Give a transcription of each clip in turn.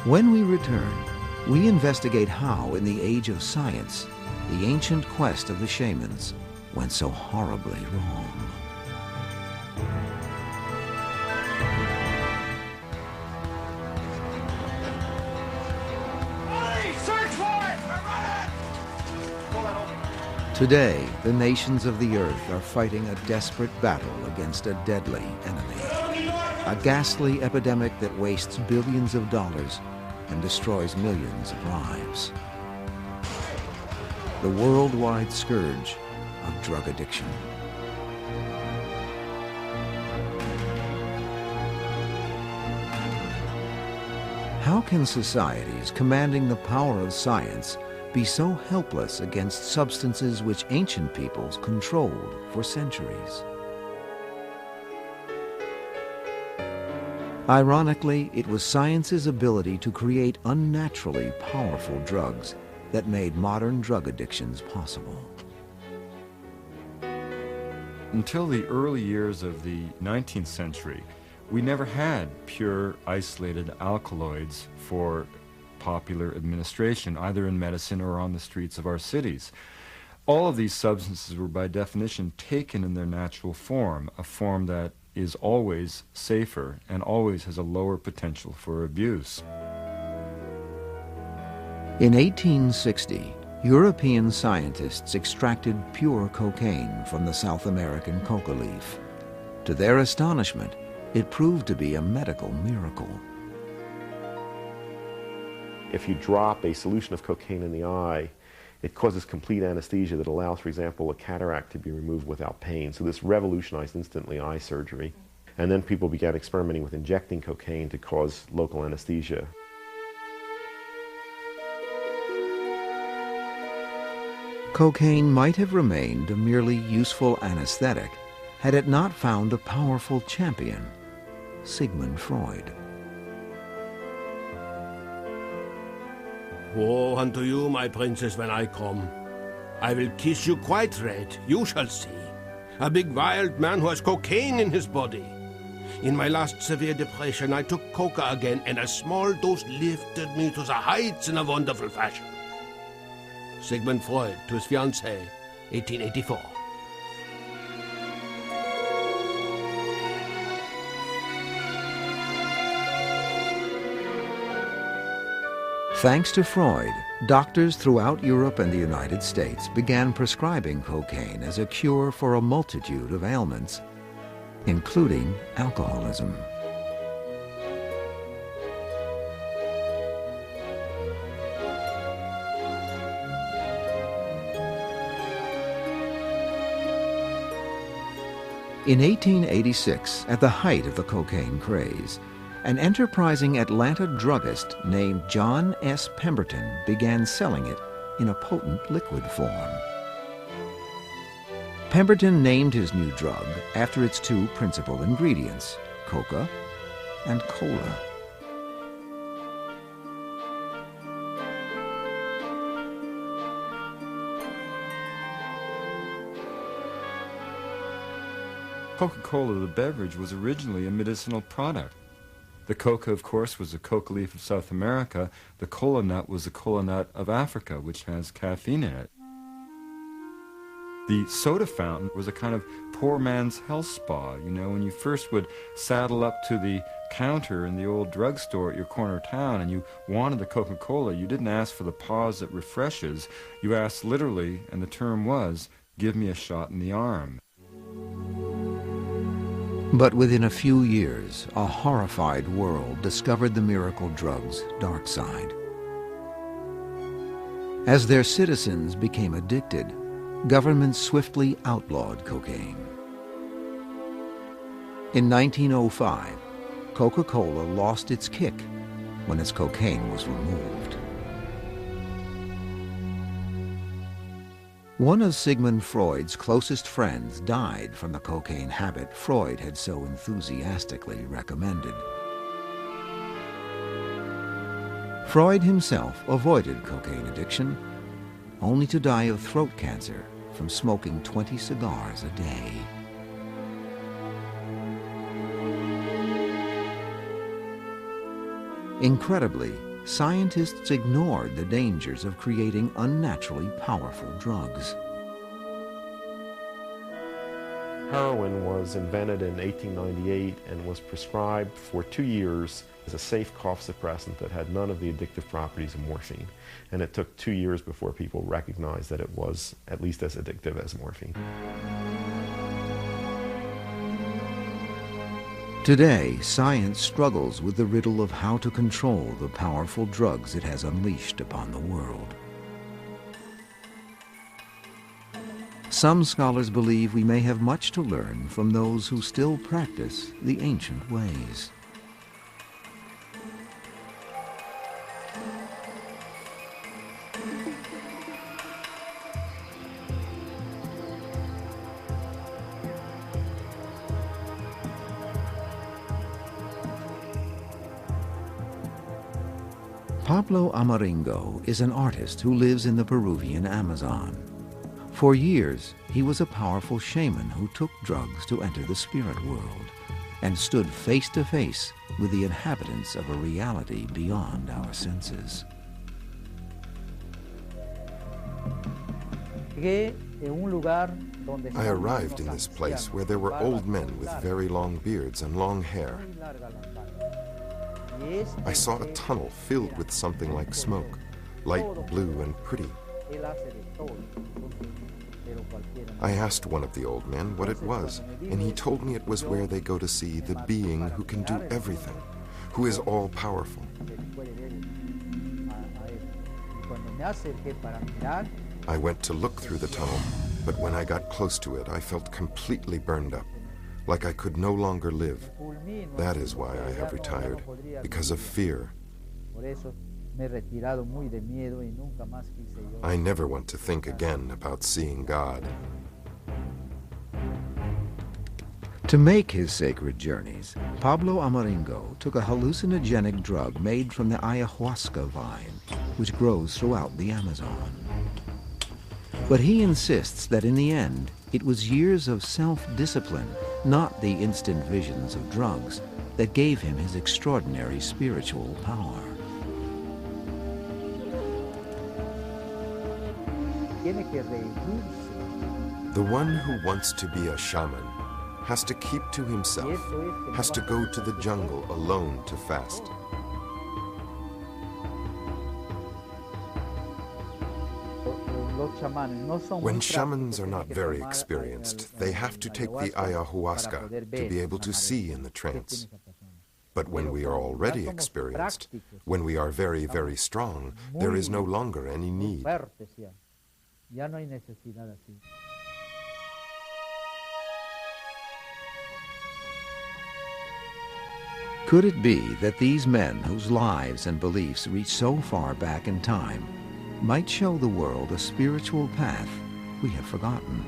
When we return, we investigate how, in the age of science, the ancient quest of the shamans went so horribly wrong. Today, the nations of the earth are fighting a desperate battle against a deadly enemy. A ghastly epidemic that wastes billions of dollars and destroys millions of lives. The worldwide scourge of drug addiction. How can societies commanding the power of science be so helpless against substances which ancient peoples controlled for centuries? Ironically, it was science's ability to create unnaturally powerful drugs that made modern drug addictions possible. Until the early years of the 19th century, we never had pure isolated alkaloids for popular administration, either in medicine or on the streets of our cities. All of these substances were by definition taken in their natural form, a form that is always safer and always has a lower potential for abuse. In 1860, European scientists extracted pure cocaine from the South American coca leaf. To their astonishment, it proved to be a medical miracle. If you drop a solution of cocaine in the eye, it causes complete anesthesia that allows, for example, a cataract to be removed without pain. So this revolutionized instantly eye surgery. And then people began experimenting with injecting cocaine to cause local anesthesia. Cocaine might have remained a merely useful anesthetic had it not found a powerful champion, Sigmund Freud. Woe unto you, my princess, when I come. I will kiss you quite red, you shall see. A big wild man who has cocaine in his body. In my last severe depression, I took coca again, and a small dose lifted me to the heights in a wonderful fashion. Sigmund Freud to his fiancée, 1884. Thanks to Freud, doctors throughout Europe and the United States began prescribing cocaine as a cure for a multitude of ailments, including alcoholism. In 1886, at the height of the cocaine craze, an enterprising Atlanta druggist named John S. Pemberton began selling it in a potent liquid form. Pemberton named his new drug after its two principal ingredients, coca and cola. Coca-Cola, the beverage, was originally a medicinal product. The coca, of course, was a coca leaf of South America. The cola nut was the cola nut of Africa, which has caffeine in it. The soda fountain was a kind of poor man's health spa. You know, when you first would saddle up to the counter in the old drugstore at your corner town and you wanted the Coca-Cola, you didn't ask for the pause that refreshes. You asked literally, and the term was, "Give me a shot in the arm." But within a few years, a horrified world discovered the miracle drug's dark side. As their citizens became addicted, governments swiftly outlawed cocaine. In 1905, Coca-Cola lost its kick when its cocaine was removed. One of Sigmund Freud's closest friends died from the cocaine habit Freud had so enthusiastically recommended. Freud himself avoided cocaine addiction, only to die of throat cancer from smoking 20 cigars a day. Incredibly, scientists ignored the dangers of creating unnaturally powerful drugs. Heroin was invented in 1898 and was prescribed for 2 years as a safe cough suppressant that had none of the addictive properties of morphine. And it took 2 years before people recognized that it was at least as addictive as morphine. Today, science struggles with the riddle of how to control the powerful drugs it has unleashed upon the world. Some scholars believe we may have much to learn from those who still practice the ancient ways. Pablo Amaringo is an artist who lives in the Peruvian Amazon. For years, he was a powerful shaman who took drugs to enter the spirit world and stood face to face with the inhabitants of a reality beyond our senses. I arrived in this place where there were old men with very long beards and long hair. I saw a tunnel filled with something like smoke, light blue and pretty. I asked one of the old men what it was, and he told me it was where they go to see the being who can do everything, who is all-powerful. I went to look through the tunnel, but when I got close to it, I felt completely burned up, like I could no longer live. That is why I have retired, because of fear. I never want to think again about seeing God. To make his sacred journeys, Pablo Amaringo took a hallucinogenic drug made from the ayahuasca vine, which grows throughout the Amazon. But he insists that in the end, it was years of self-discipline, not the instant visions of drugs, that gave him his extraordinary spiritual power. The one who wants to be a shaman has to keep to himself, has to go to the jungle alone to fast. When shamans are not very experienced, they have to take the ayahuasca to be able to see in the trance. But when we are already experienced, when we are very, very strong, there is no longer any need. Could it be that these men whose lives and beliefs reach so far back in time might show the world a spiritual path we have forgotten?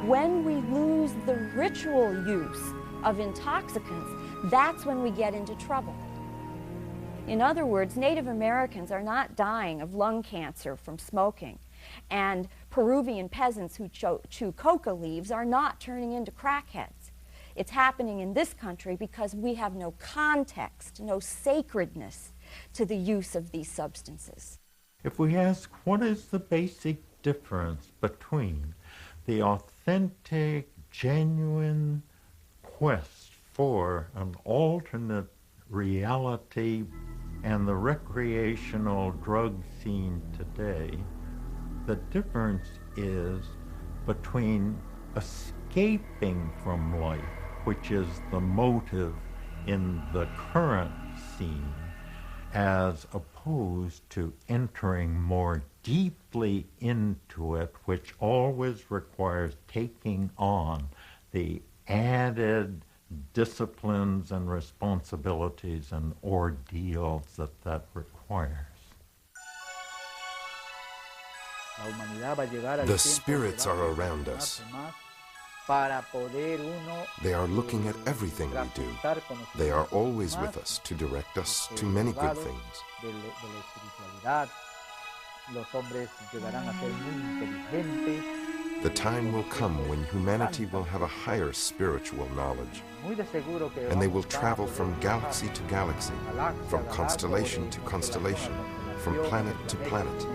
When we lose the ritual use of intoxicants, that's when we get into trouble. In other words, Native Americans are not dying of lung cancer from smoking, and Peruvian peasants who chew coca leaves are not turning into crackheads. It's happening in this country because we have no context, no sacredness to the use of these substances. If we ask what is the basic difference between the authentic, genuine quest for an alternate reality and the recreational drug scene today, the difference is between escaping from life, which is the motive in the current scene, as opposed to entering more deeply into it, which always requires taking on the added disciplines and responsibilities and ordeals that requires. The spirits are around us. They are looking at everything we do. They are always with us to direct us to many good things. The time will come when humanity will have a higher spiritual knowledge, and they will travel from galaxy to galaxy, from constellation to constellation, from planet to planet.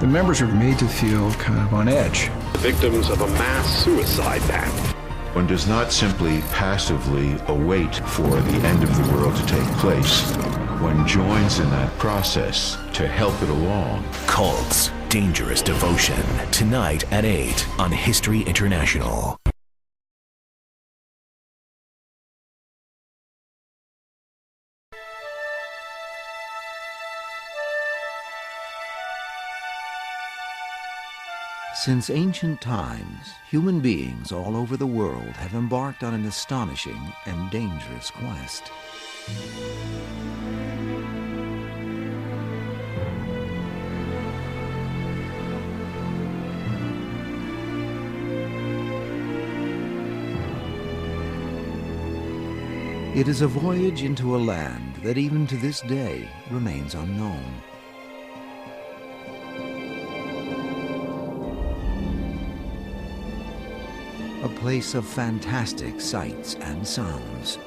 The members are made to feel kind of on edge. Victims of a mass suicide pact. One does not simply passively await for the end of the world to take place. One joins in that process to help it along. Cults, Dangerous Devotion, tonight at 8 on History International. Since ancient times, human beings all over the world have embarked on an astonishing and dangerous quest. It is a voyage into a land that even to this day remains unknown. A place of fantastic sights and sounds.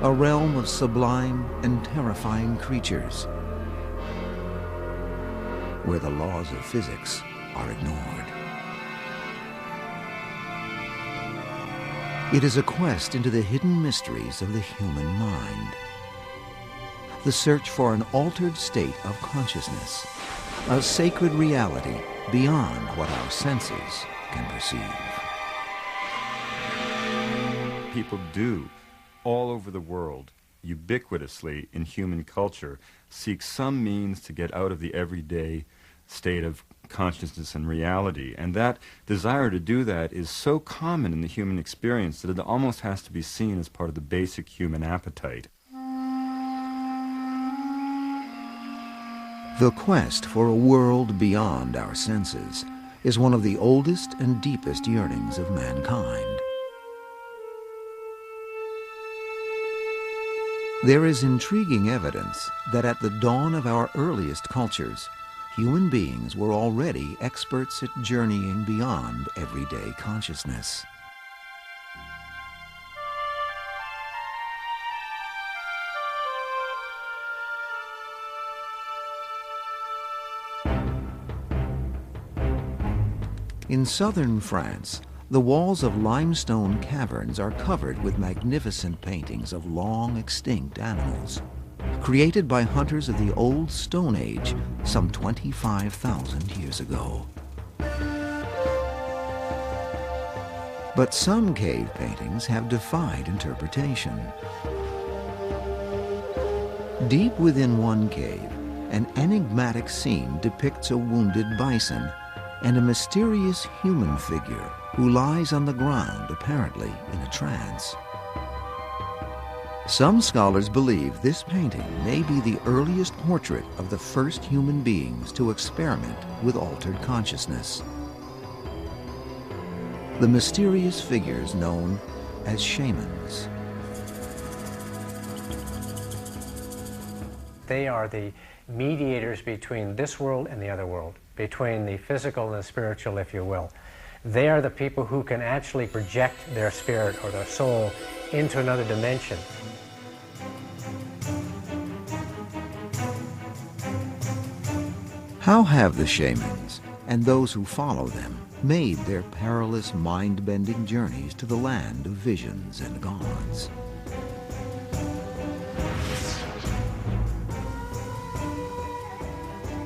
A realm of sublime and terrifying creatures, where the laws of physics are ignored. It is a quest into the hidden mysteries of the human mind. The search for an altered state of consciousness, a sacred reality beyond what our senses can perceive. People do, all over the world, ubiquitously in human culture, seek some means to get out of the everyday state of consciousness and reality. And that desire to do that is so common in the human experience that it almost has to be seen as part of the basic human appetite. The quest for a world beyond our senses is one of the oldest and deepest yearnings of mankind. There is intriguing evidence that at the dawn of our earliest cultures, human beings were already experts at journeying beyond everyday consciousness. In southern France, the walls of limestone caverns are covered with magnificent paintings of long extinct animals, created by hunters of the Old Stone Age some 25,000 years ago. But some cave paintings have defied interpretation. Deep within one cave, an enigmatic scene depicts a wounded bison and a mysterious human figure who lies on the ground, apparently in a trance. Some scholars believe this painting may be the earliest portrait of the first human beings to experiment with altered consciousness. The mysterious figures known as shamans. They are the mediators between this world and the other world, between the physical and the spiritual, if you will. They are the people who can actually project their spirit or their soul into another dimension. How have the shamans and those who follow them made their perilous, mind-bending journeys to the land of visions and gods?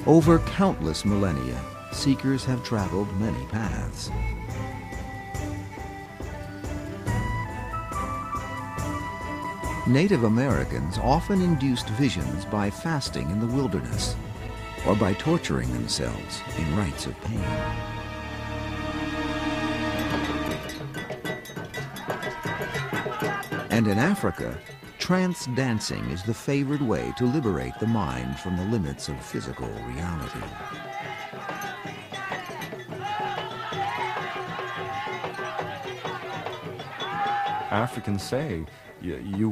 Over countless millennia, seekers have traveled many paths. Native Americans often induced visions by fasting in the wilderness or by torturing themselves in rites of pain. And in Africa, trance dancing is the favored way to liberate the mind from the limits of physical reality. Africans say, you